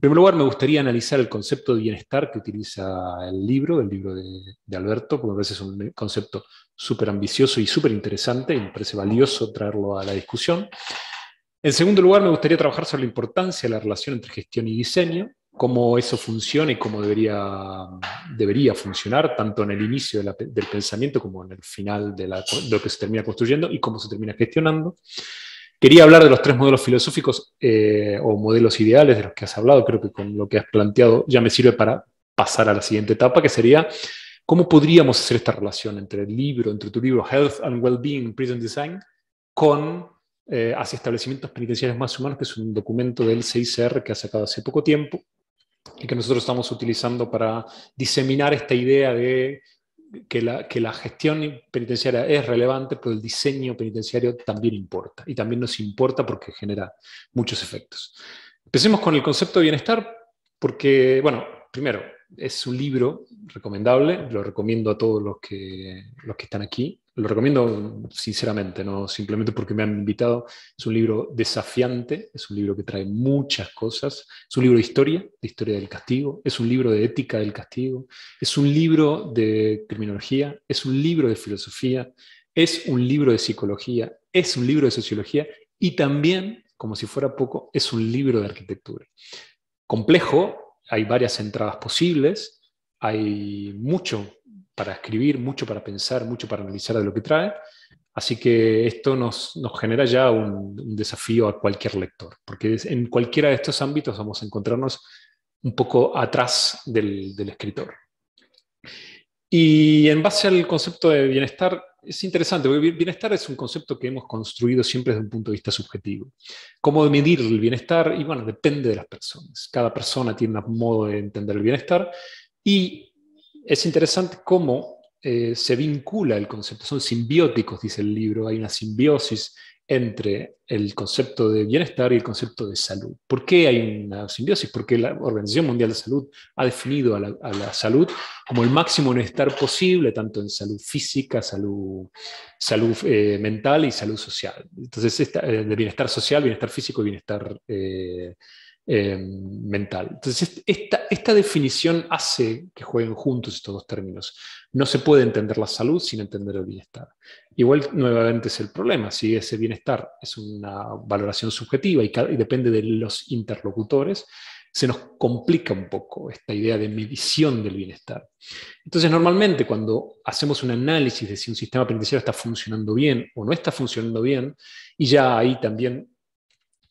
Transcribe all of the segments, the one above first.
primer lugar, me gustaría analizar el concepto de bienestar que utiliza el libro de Alberto, porque me parece es un concepto súper ambicioso y súper interesante, y me parece valioso traerlo a la discusión. En segundo lugar, me gustaría trabajar sobre la importancia de la relación entre gestión y diseño, cómo eso funciona y cómo debería funcionar, tanto en el inicio del pensamiento como en el final de lo que se termina construyendo y cómo se termina gestionando. Quería hablar de los tres modelos filosóficos o modelos ideales de los que has hablado. Creo que con lo que has planteado ya me sirve para pasar a la siguiente etapa, que sería cómo podríamos hacer esta relación entre tu libro Health and Wellbeing in Prison Design, con hacia establecimientos penitenciarios más humanos, que es un documento del CICR que ha sacado hace poco tiempo y que nosotros estamos utilizando para diseminar esta idea de que la gestión penitenciaria es relevante, pero el diseño penitenciario también importa, y también nos importa porque genera muchos efectos. Empecemos con el concepto de bienestar, porque, bueno, primero, es un libro recomendable, lo recomiendo a todos los que están aquí. Lo recomiendo sinceramente, no simplemente porque me han invitado. Es un libro desafiante, es un libro que trae muchas cosas. Es un libro de historia del castigo, es un libro de ética del castigo, es un libro de criminología, es un libro de filosofía, es un libro de psicología, es un libro de sociología y también, como si fuera poco, es un libro de arquitectura. Complejo, hay varias entradas posibles, hay mucho para escribir, mucho para pensar, mucho para analizar de lo que trae, así que esto nos genera ya un desafío a cualquier lector, porque en cualquiera de estos ámbitos vamos a encontrarnos un poco atrás del escritor. Y en base al concepto de bienestar, es interesante, porque bienestar es un concepto que hemos construido siempre desde un punto de vista subjetivo. ¿Cómo medir el bienestar? Y bueno, depende de las personas. Cada persona tiene un modo de entender el bienestar, y es interesante cómo se vincula el concepto. Son simbióticos, dice el libro, hay una simbiosis entre el concepto de bienestar y el concepto de salud. ¿Por qué hay una simbiosis? Porque la Organización Mundial de Salud ha definido a la salud como el máximo bienestar posible, tanto en salud física, salud mental y salud social. Entonces, de bienestar social, bienestar físico y bienestar mental. Entonces, esta definición hace que jueguen juntos estos dos términos. No se puede entender la salud sin entender el bienestar. Igual, nuevamente, es el problema. Si ese bienestar es una valoración subjetiva y depende de los interlocutores, se nos complica un poco esta idea de medición del bienestar. Entonces, normalmente, cuando hacemos un análisis de si un sistema penitenciario está funcionando bien o no está funcionando bien, y ya ahí también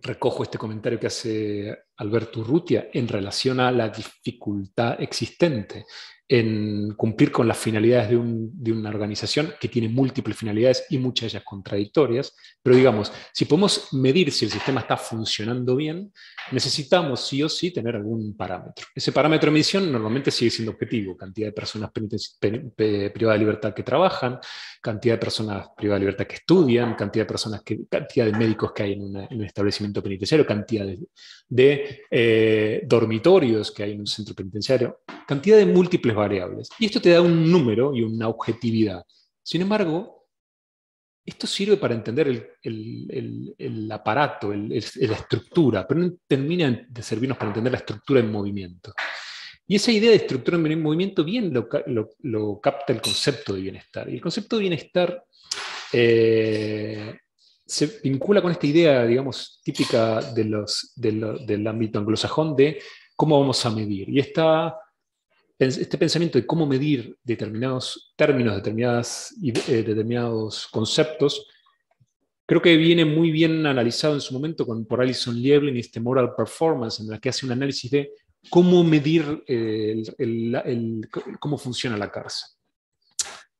recojo este comentario que hace Alberto Urrutia en relación a la dificultad existente en cumplir con las finalidades de una organización que tiene múltiples finalidades y muchas de ellas contradictorias, pero digamos, si podemos medir si el sistema está funcionando bien, necesitamos sí o sí tener algún parámetro. Ese parámetro de medición normalmente sigue siendo objetivo: cantidad de personas privadas de libertad que trabajan, cantidad de personas privadas de libertad que estudian, cantidad de médicos que hay en un establecimiento penitenciario, cantidad de dormitorios que hay en un centro penitenciario, cantidad de múltiples variables. Y esto te da un número y una objetividad. Sin embargo, esto sirve para entender el aparato, la estructura, pero no termina de servirnos para entender la estructura en movimiento. Y esa idea de estructura en movimiento bien lo capta el concepto de bienestar. Y el concepto de bienestar se vincula con esta idea, digamos, típica del ámbito anglosajón de cómo vamos a medir. Y este pensamiento de cómo medir determinados términos, determinados conceptos, creo que viene muy bien analizado en su momento por Alison Liebling y este Moral Performance, en la que hace un análisis de cómo medir cómo funciona la cárcel.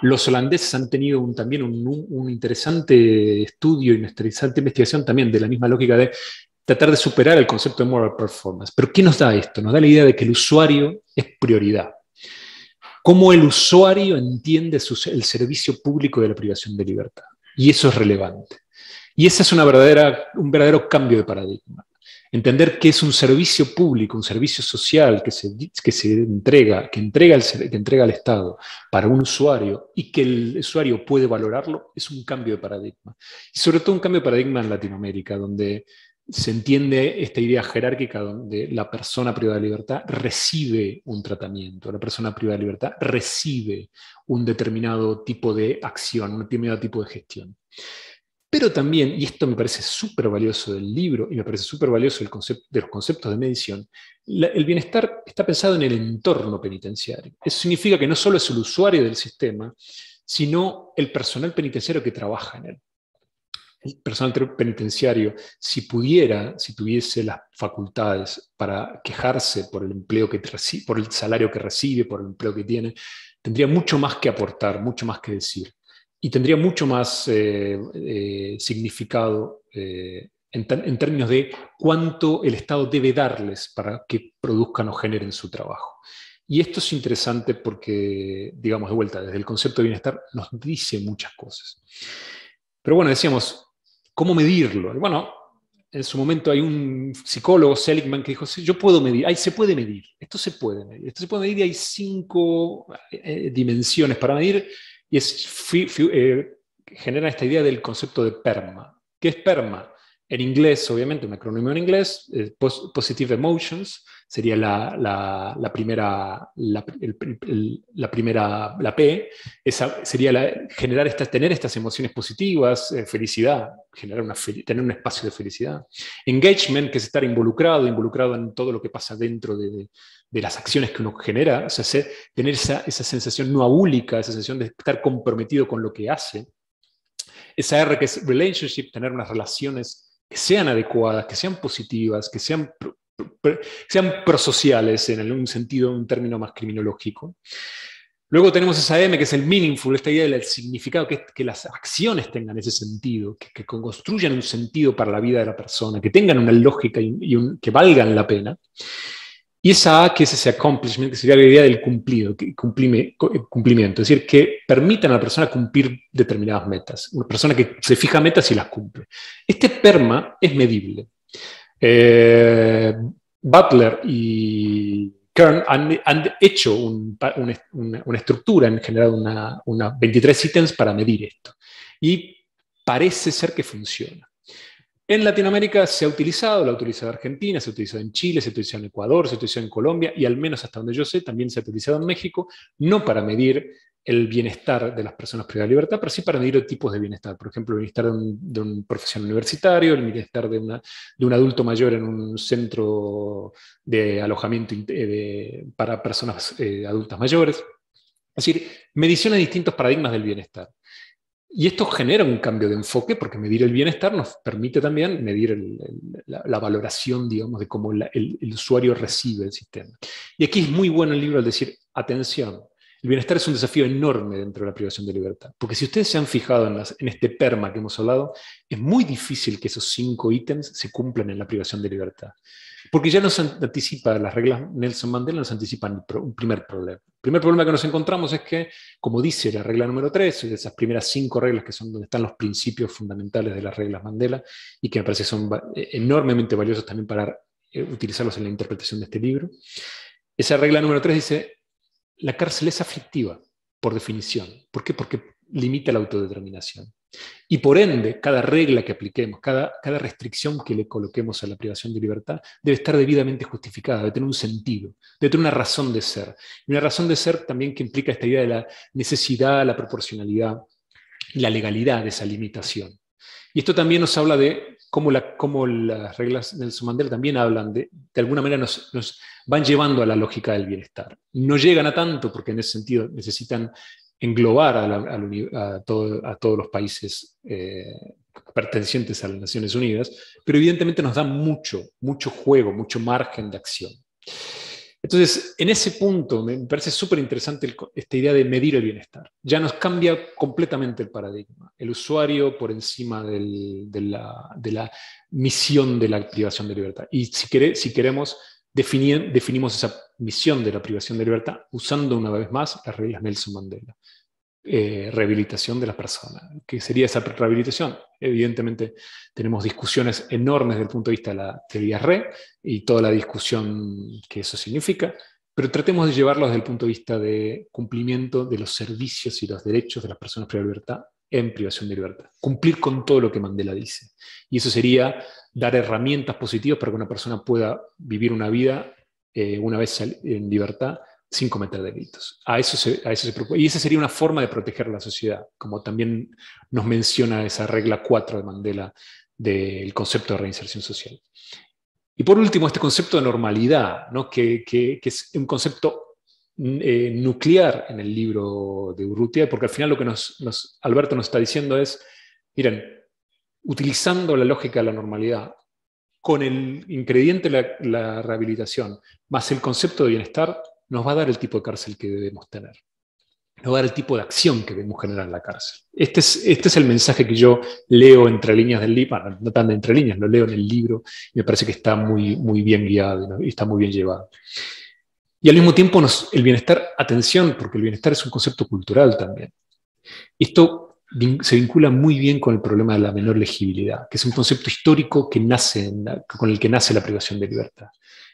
Los holandeses han tenido también un interesante estudio y una interesante investigación también de la misma lógica de tratar de superar el concepto de moral performance. Pero ¿qué nos da esto? Nos da la idea de que el usuario es prioridad. Cómo el usuario entiende el servicio público de la privación de libertad. Y eso es relevante. Y ese es un verdadero cambio de paradigma. Entender que es un servicio público, un servicio social que entrega al Estado para un usuario y que el usuario puede valorarlo, es un cambio de paradigma. Y sobre todo un cambio de paradigma en Latinoamérica, donde se entiende esta idea jerárquica donde la persona privada de libertad recibe un tratamiento, la persona privada de libertad recibe un determinado tipo de acción, un determinado tipo de gestión. Pero también, y esto me parece súper valioso del libro y me parece súper valioso de los conceptos de medición, el bienestar está pensado en el entorno penitenciario. Eso significa que no solo es el usuario del sistema, sino el personal penitenciario que trabaja en él. El personal penitenciario, si pudiera, si tuviese las facultades para quejarse por el empleo que recibe, por el salario que recibe, por el empleo que tiene, tendría mucho más que aportar, mucho más que decir. Y tendría mucho más significado en términos de cuánto el Estado debe darles para que produzcan o generen su trabajo. Y esto es interesante porque, digamos, de vuelta, desde el concepto de bienestar nos dice muchas cosas. Pero bueno, decíamos, ¿cómo medirlo? Bueno, en su momento hay un psicólogo, Seligman, que dijo, sí, yo puedo medir, se puede medir, esto se puede medir. Esto se puede medir y hay 5 dimensiones para medir y genera esta idea del concepto de PERMA. ¿Qué es PERMA? En inglés, obviamente, un acrónimo en inglés, Positive Emotions, sería la primera, la P, esa sería tener estas emociones positivas, felicidad, tener un espacio de felicidad. Engagement, que es estar involucrado en todo lo que pasa dentro de las acciones que uno genera, o sea, tener esa sensación no abúlica, esa sensación de estar comprometido con lo que hace. Esa R, que es relationship, tener unas relaciones que sean adecuadas, que sean positivas, que sean prosociales en un sentido, un término más criminológico. Luego tenemos esa M, que es el meaningful, esta idea del significado, que las acciones tengan ese sentido, que construyan un sentido para la vida de la persona, que tengan una lógica que valgan la pena. Y esa A, que es ese accomplishment, que sería la idea del cumplimiento, es decir, que permitan a la persona cumplir determinadas metas. Una persona que se fija metas y las cumple. Este PERMA es medible. Butler y Kern han hecho una estructura, han generado una 23 ítems para medir esto. Y parece ser que funciona. En Latinoamérica se ha utilizado, la ha utilizado Argentina, se ha utilizado en Chile, se ha utilizado en Ecuador, se ha utilizado en Colombia y al menos hasta donde yo sé también se ha utilizado en México, no para medir el bienestar de las personas privadas de libertad, pero sí para medir tipos de bienestar. Por ejemplo, el bienestar de un profesional universitario, el bienestar de un adulto mayor en un centro de alojamiento para personas adultas mayores. Es decir, medición de distintos paradigmas del bienestar. Y esto genera un cambio de enfoque porque medir el bienestar nos permite también medir la valoración, digamos, de cómo el usuario recibe el sistema. Y aquí es muy bueno el libro al decir, atención, el bienestar es un desafío enorme dentro de la privación de libertad. Porque si ustedes se han fijado en este PERMA que hemos hablado, es muy difícil que esos 5 ítems se cumplan en la privación de libertad. Porque ya nos anticipa, las reglas Nelson Mandela nos anticipan un primer problema. El primer problema que nos encontramos es que, como dice la regla número 3, de esas primeras 5 reglas que son donde están los principios fundamentales de las reglas Mandela, y que me parece son enormemente valiosos también para utilizarlos en la interpretación de este libro, esa regla número 3 dice, la cárcel es aflictiva, por definición. ¿Por qué? Porque limita la autodeterminación. Y por ende, cada regla que apliquemos, cada restricción que le coloquemos a la privación de libertad debe estar debidamente justificada, debe tener un sentido, debe tener una razón de ser. Y una razón de ser también que implica esta idea de la necesidad, la proporcionalidad y la legalidad de esa limitación. Y esto también nos habla de cómo las reglas de Nelson Mandela también hablan de alguna manera nos van llevando a la lógica del bienestar. No llegan a tanto porque en ese sentido necesitan englobar a todos los países pertenecientes a las Naciones Unidas, pero evidentemente nos dan mucho juego, mucho margen de acción. Entonces, en ese punto me parece súper interesante esta idea de medir el bienestar. Ya nos cambia completamente el paradigma. El usuario por encima de la misión de la privación de libertad. Y si queremos, definimos esa misión de la privación de libertad usando una vez más las reglas Nelson Mandela. Rehabilitación de las personas. ¿Qué sería esa rehabilitación? Evidentemente tenemos discusiones enormes desde el punto de vista de la teoría RE y toda la discusión que eso significa, pero tratemos de llevarlo desde el punto de vista de cumplimiento de los servicios y los derechos de las personas privadas de libertad en privación de libertad. Cumplir con todo lo que Mandela dice. Y eso sería dar herramientas positivas para que una persona pueda vivir una vida una vez en libertad sin cometer delitos. A eso se propone. Y esa sería una forma de proteger a la sociedad, como también nos menciona esa regla 4 de Mandela del concepto de reinserción social. Y por último, este concepto de normalidad, ¿no? que es un concepto nuclear en el libro de Urrutia, porque al final lo que Alberto nos está diciendo es, miren, utilizando la lógica de la normalidad, con el ingrediente de la rehabilitación, más el concepto de bienestar, nos va a dar el tipo de cárcel que debemos tener. Nos va a dar el tipo de acción que debemos generar en la cárcel. Este es el mensaje que yo leo entre líneas del libro, bueno, no tan de entre líneas, lo leo en el libro, y me parece que está muy, muy bien guiado, ¿no? Y está muy bien llevado. Y al mismo tiempo el bienestar, atención, porque el bienestar es un concepto cultural también. Esto se vincula muy bien con el problema de la menor legibilidad, que es un concepto histórico que con el que nace la privación de libertad.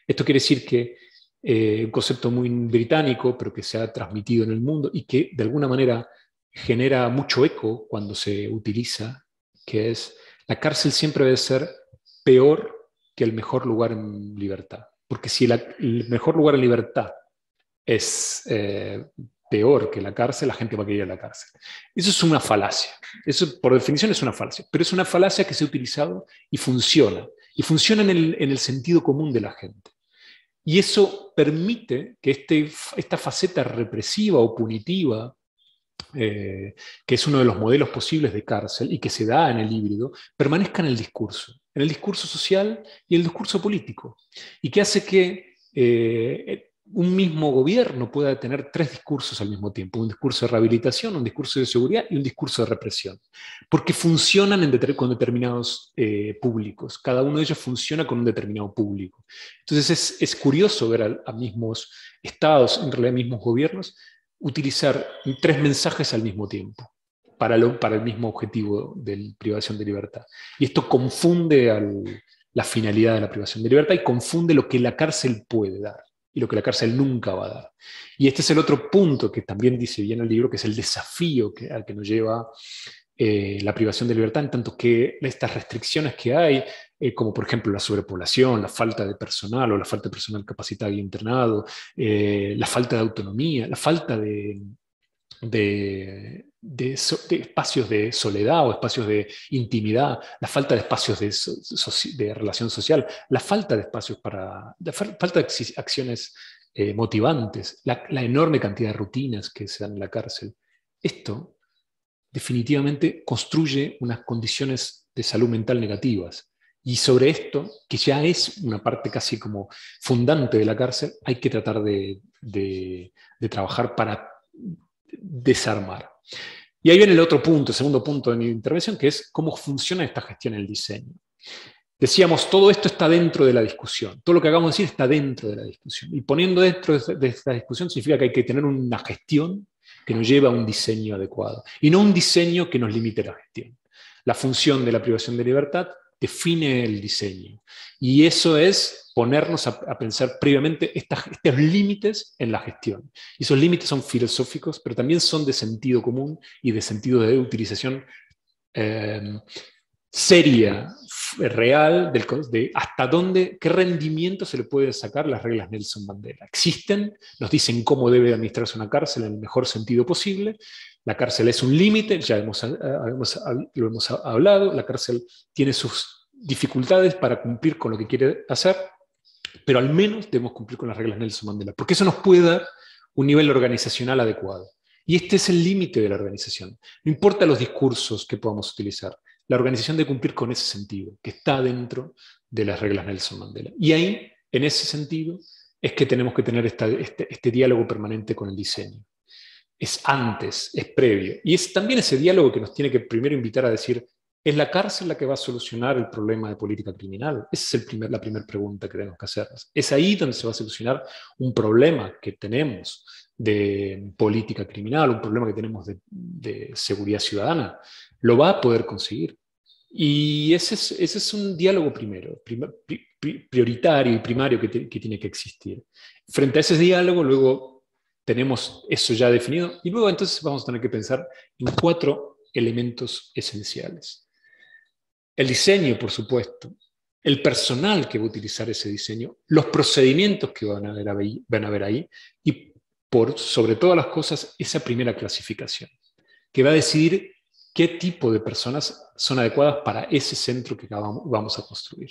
Esto quiere decir que un concepto muy británico, pero que se ha transmitido en el mundo y que de alguna manera genera mucho eco cuando se utiliza, que es la cárcel siempre debe ser peor que el mejor lugar en libertad. Porque si el mejor lugar en libertad es peor que la cárcel, la gente va a querer ir a la cárcel. Eso es una falacia. Eso por definición es una falacia. Pero es una falacia que se ha utilizado y funciona. Y funciona en el sentido común de la gente. Y eso permite que esta faceta represiva o punitiva, que es uno de los modelos posibles de cárcel y que se da en el híbrido, permanezca en el discurso social y en el discurso político. Y que hace que un mismo gobierno pueda tener 3 discursos al mismo tiempo: un discurso de rehabilitación, un discurso de seguridad y un discurso de represión, porque funcionan con determinados públicos. Cada uno de ellos funciona con un determinado público. Entonces es curioso ver a mismos estados, en realidad mismos gobiernos, utilizar 3 mensajes al mismo tiempo para el mismo objetivo de privación de libertad. Y esto confunde la finalidad de la privación de libertad y confunde lo que la cárcel puede dar y lo que la cárcel nunca va a dar. Y este es el otro punto que también dice bien el libro, que es el desafío al que nos lleva la privación de libertad, en tanto que estas restricciones que hay, como por ejemplo la sobrepoblación, la falta de personal o la falta de personal capacitado y entrenado, la falta de autonomía, la falta de espacios de soledad o espacios de intimidad, la falta de espacios de relación social, la falta de espacios falta de acciones motivantes, la enorme cantidad de rutinas que se dan en la cárcel. Esto definitivamente construye unas condiciones de salud mental negativas. Y sobre esto, que ya es una parte casi como fundante de la cárcel, hay que tratar de trabajar para desarmar. Y ahí viene el otro punto, el segundo punto de mi intervención, que es cómo funciona esta gestión en el diseño. Decíamos, todo esto está dentro de la discusión. Todo lo que acabamos de decir está dentro de la discusión. Y poniendo dentro de esta discusión significa que hay que tener una gestión que nos lleva a un diseño adecuado. Y no un diseño que nos limite la gestión. La función de la privación de libertad define el diseño. Y eso es ponernos a pensar previamente estos límites en la gestión. Y esos límites son filosóficos, pero también son de sentido común y de sentido de utilización seria, real, de hasta dónde, qué rendimiento se le puede sacar las reglas Nelson Mandela. Existen, nos dicen cómo debe administrarse una cárcel en el mejor sentido posible. La cárcel es un límite, ya lo hemos hablado, la cárcel tiene sus dificultades para cumplir con lo que quiere hacer, pero al menos debemos cumplir con las reglas Nelson Mandela, porque eso nos puede dar un nivel organizacional adecuado. Y este es el límite de la organización. No importa los discursos que podamos utilizar, la organización debe cumplir con ese sentido, que está dentro de las reglas Nelson Mandela. Y ahí, en ese sentido, es que tenemos que tener este diálogo permanente con el diseño. Es antes, es previo. Y es también ese diálogo que nos tiene que primero invitar a decir, ¿es la cárcel la que va a solucionar el problema de política criminal? Esa es la primera pregunta que tenemos que hacernos. ¿Es ahí donde se va a solucionar un problema que tenemos de política criminal, un problema que tenemos de seguridad ciudadana? Lo va a poder conseguir. Y ese es un diálogo prioritario y primario que tiene que existir. Frente a ese diálogo, luego tenemos eso ya definido y luego entonces vamos a tener que pensar en 4 elementos esenciales. El diseño, por supuesto, el personal que va a utilizar ese diseño, los procedimientos que van a haber ahí y, sobre todas las cosas, esa primera clasificación, que va a decidir qué tipo de personas son adecuadas para ese centro que vamos a construir.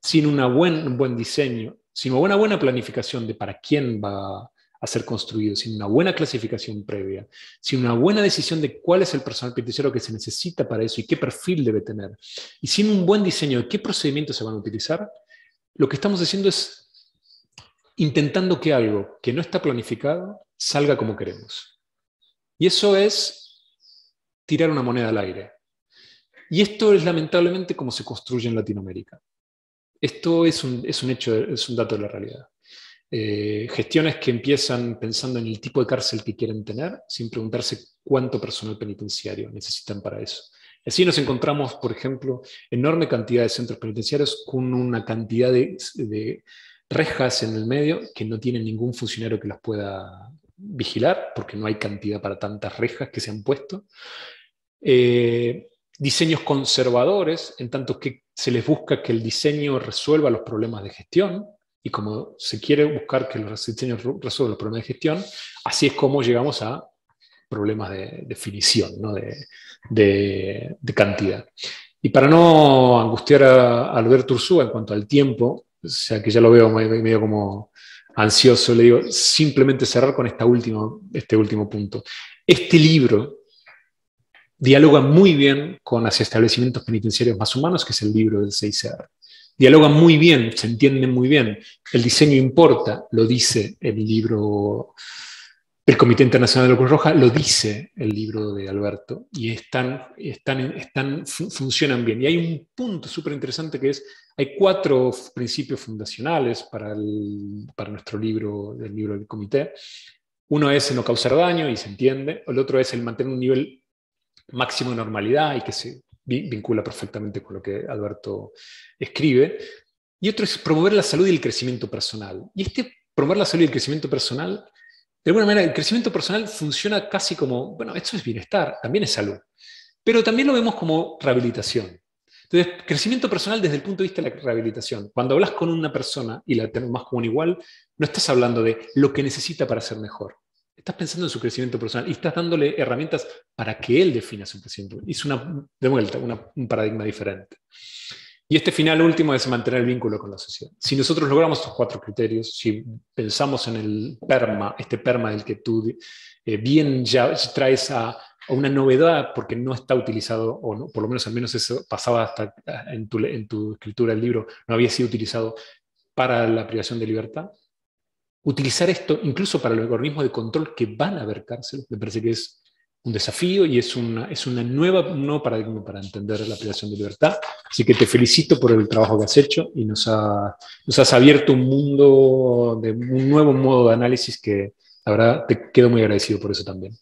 Sin un buen diseño, sin una buena planificación de para quién va a ser construido, sin una buena clasificación previa, sin una buena decisión de cuál es el personal penitenciario que se necesita para eso y qué perfil debe tener, y sin un buen diseño de qué procedimientos se van a utilizar, lo que estamos haciendo es intentando que algo que no está planificado salga como queremos. Y eso es tirar una moneda al aire. Y esto es lamentablemente como se construye en Latinoamérica. Esto es un hecho, es un dato de la realidad. Gestiones que empiezan pensando en el tipo de cárcel que quieren tener, sin preguntarse cuánto personal penitenciario necesitan para eso. Así nos encontramos, por ejemplo, enorme cantidad de centros penitenciarios con una cantidad de rejas en el medio que no tienen ningún funcionario que las pueda vigilar, porque no hay cantidad para tantas rejas que se han puesto. Diseños conservadores, en tanto que se les busca que el diseño resuelva los problemas de gestión, y como se quiere buscar que los diseños resuelvan los problemas de gestión, así es como llegamos a problemas de definición, ¿no? de cantidad. Y para no angustiar a Alberto Urzúa en cuanto al tiempo, o sea que ya lo veo medio como ansioso, le digo simplemente cerrar con este último punto. Este libro dialoga muy bien con hacia establecimientos penitenciarios más humanos, que es el libro del CICR. Dialoga muy bien, se entiende muy bien. El diseño importa, lo dice el libro del Comité Internacional de la Cruz Roja, lo dice el libro de Alberto, y funcionan bien. Y hay un punto súper interesante que es, hay 4 principios fundacionales para nuestro libro, el libro del comité. Uno es el no causar daño, y se entiende. El otro es el mantener un nivel máximo de normalidad, y que se vincula perfectamente con lo que Alberto escribe. Y otro es promover la salud y el crecimiento personal. Y promover la salud y el crecimiento personal, de alguna manera, el crecimiento personal funciona casi como, bueno, esto es bienestar, también es salud. Pero también lo vemos como rehabilitación. Entonces, crecimiento personal desde el punto de vista de la rehabilitación. Cuando hablas con una persona y la tomas como un igual, no estás hablando de lo que necesita para ser mejor. Estás pensando en su crecimiento personal y estás dándole herramientas para que él defina su crecimiento. Es de vuelta, un paradigma diferente. Y este final último es mantener el vínculo con la sociedad. Si nosotros logramos estos 4 criterios, si pensamos en el PERMA, este PERMA del que tú bien ya traes a una novedad, porque no está utilizado, o no, por lo menos eso pasaba hasta en tu escritura del libro, no había sido utilizado para la privación de libertad. Utilizar esto incluso para los organismos de control que van a haber cárceles, me parece que es un desafío y es un nuevo paradigma para entender la privación de libertad. Así que te felicito por el trabajo que has hecho y nos has abierto un nuevo modo de análisis que, la verdad, te quedo muy agradecido por eso también.